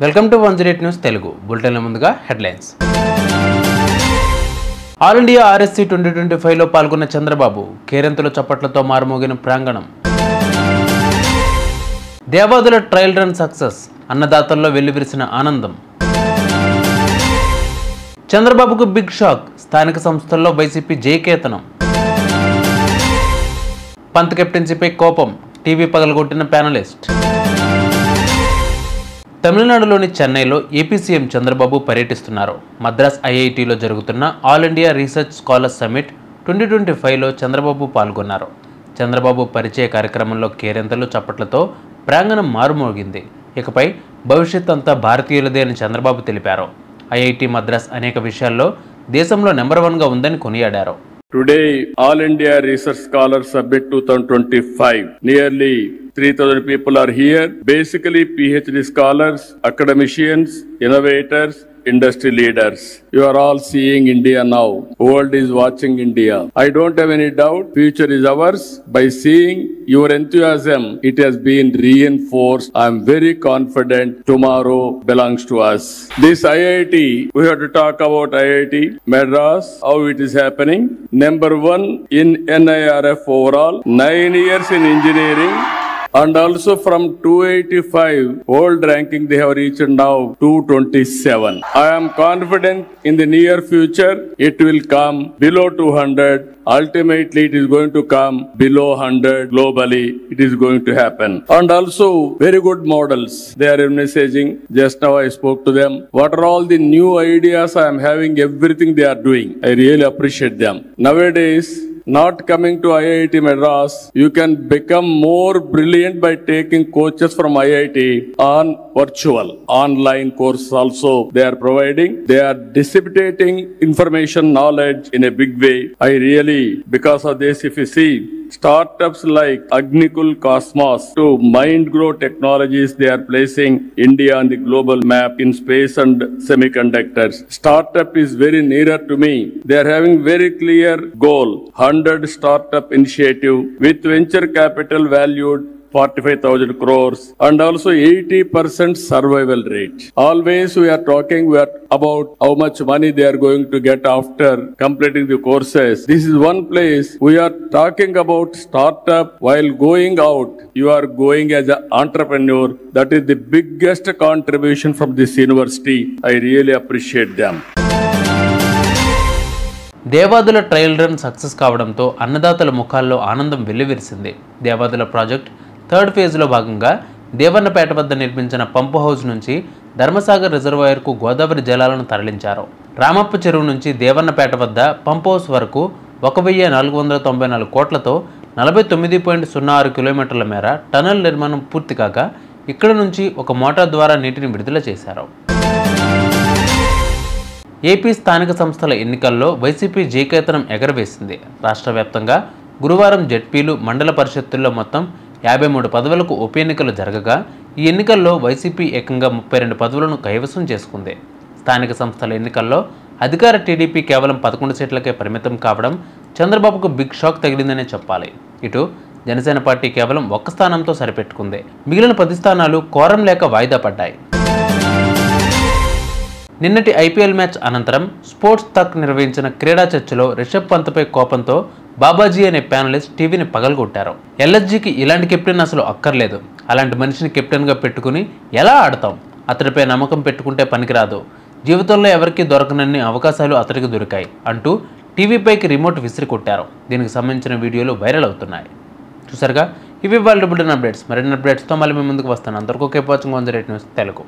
Welcome to 108 news Telugu బులెటిన్ల ముందుగా headlines. All India RSC 2025లో పాల్గొన్న చంద్రబాబు కేరింతల చప్పట్లతో మారుమోగిన ప్రాంగణం. దేవాదుల ట్రయల్ రన్ సక్సెస్, అన్నదాతల్లో వెల్లివిరిసిన ఆనందం. చంద్రబాబుకు బిగ్ షాక్, స్థానిక సంస్థల్లో వైసీపీ జయకేతనం. పంత్ కెప్టెన్సీపై కోపం, టీవీ పగలగొట్టిన ప్యానలిస్ట్. తమిళనాడులోని చెన్నైలో ఏపీ సీఎం చంద్రబాబు పర్యటిస్తున్నారు. మద్రాస్ ఐఐటీలో జరుగుతున్న all India research scholars summit 2025లో చంద్రబాబు పాల్గొన్నారు. చంద్రబాబు పరిచయ కార్యక్రమంలో కేరింతలు చప్పట్లతో ప్రాంగణం మారుమోగింది. ఇకపై భవిష్యత్ అంతా భారతీయులదే అని చంద్రబాబు తెలిపారు. ఐఐటీ మద్రాస్ అనేక విషయాల్లో దేశంలో నెంబర్ 1గా ఉందని కొనియాడారు. Today, All India Research Scholars Summit 2025. Nearly 3,000 people are here. Basically, PhD scholars, academicians, innovators, industry leaders. You are all seeing India now. World is watching India. I don't have any doubt. Future is ours. By seeing your enthusiasm, it has been reinforced. I am very confident tomorrow belongs to us. This IIT, we have to talk about IIT Madras, how it is happening. Number 1 in NIRF overall, 9 years in engineering. And also from 285 world ranking they have reached now 227. I am confident in the near future it will come below 200. Ultimately it is going to come below 100 globally. It is going to happen. And also very good models. They are messaging. Just now I spoke to them. What are all the new ideas I am having, everything they are doing. I really appreciate them. Nowadays, not coming to IIT Madras, you can become more brilliant by taking coaches from IIT on virtual online course also they are providing. They are disseminating information knowledge in a big way. I really, because of this, if you see startups like Agnikul Cosmos to MindGrow Technologies, they are placing India on the global map in space and semiconductors. Startup is very nearer to me. They are having very clear goal, 100 startup initiative with venture capital valued 45,000 crores and also 80% survival rate. Always we are talking about how much money they are going to get after completing the courses. This is one place we are talking about startup while going out. You are going as an entrepreneur. That is the biggest contribution from this university. I really appreciate them. Devadula trial run success కావడంతో అన్నదాతల ముఖాల్లో ఆనందం వెల్లివిరిసింది. Devadula project 3rd ఫేజ్లో భాగంగా దేవన్నపేట వద్ద నిర్మించిన పంపు house నుంచి ధర్మసాగర్ రిజర్వాయర్కు గోదావరి జలాలను తరలించారు. రామప్ప చెరువు నుంచి దేవన్నపేట వద్ద పంప్ హౌస్ వరకు 1,494 కోట్లతో 49.06 కిలోమీటర్ల మేర టనల్ నిర్మాణం పూర్తి కాగా ఇక్కడ నుంచి ఒక మోటార్ ద్వారా నీటిని విడుదల చేశారు. ఏపీ స్థానిక సంస్థల ఎన్నికల్లో వైసీపీ జయకేతనం ఎగరవేసింది. రాష్ట్ర వ్యాప్తంగా గురువారం జెడ్పీలు, మండల పరిషత్తుల్లో మొత్తం 53 పదవులకు ఉప ఎన్నికలు జరగగా ఈ ఎన్నికల్లో వైసీపీ ఏకంగా 32 పదవులను కైవసం చేసుకుంది. స్థానిక సంస్థల ఎన్నికల్లో అధికార టీడీపీ కేవలం 11 సీట్లకే పరిమితం కావడం చంద్రబాబుకు బిగ్ షాక్ తగిలిందనే చెప్పాలి. ఇటు జనసేన పార్టీ కేవలం 1 స్థానంతో సరిపెట్టుకుంది. మిగిలిన 10 స్థానాలు కోరం లేక వాయిదా పడ్డాయి. నిన్నటి ఐపీఎల్ మ్యాచ్ అనంతరం స్పోర్ట్స్ తక్ నిర్వహించిన క్రీడా చర్చలో రిషబ్ పంత్పై కోపంతో బాబాజీ అనే ప్యానలిస్ట్ టీవీని పగలగొట్టారు. ఎల్ఎస్జీకి ఇలాంటి కెప్టెన్ అసలు అక్కర్లేదు. అలాంటి మనిషిని కెప్టెన్గా పెట్టుకుని ఎలా ఆడతాం? అతడిపై నమ్మకం పెట్టుకుంటే పనికిరాదు. జీవితంలో ఎవరికీ దొరకనన్ని అవకాశాలు అతడికి దొరికాయి అంటూ టీవీపైకి రిమోట్ విసిరి కొట్టారు. దీనికి సంబంధించిన వీడియోలు వైరల్ అవుతున్నాయి. చూసారుగా, ఇవి వాళ్ళ అప్డేట్స్. మరిన్ని అప్డేట్స్తో మళ్ళీ మీ ముందుకు వస్తాను. అందరికీ వాచింగ్ 108 న్యూస్ తెలుగు.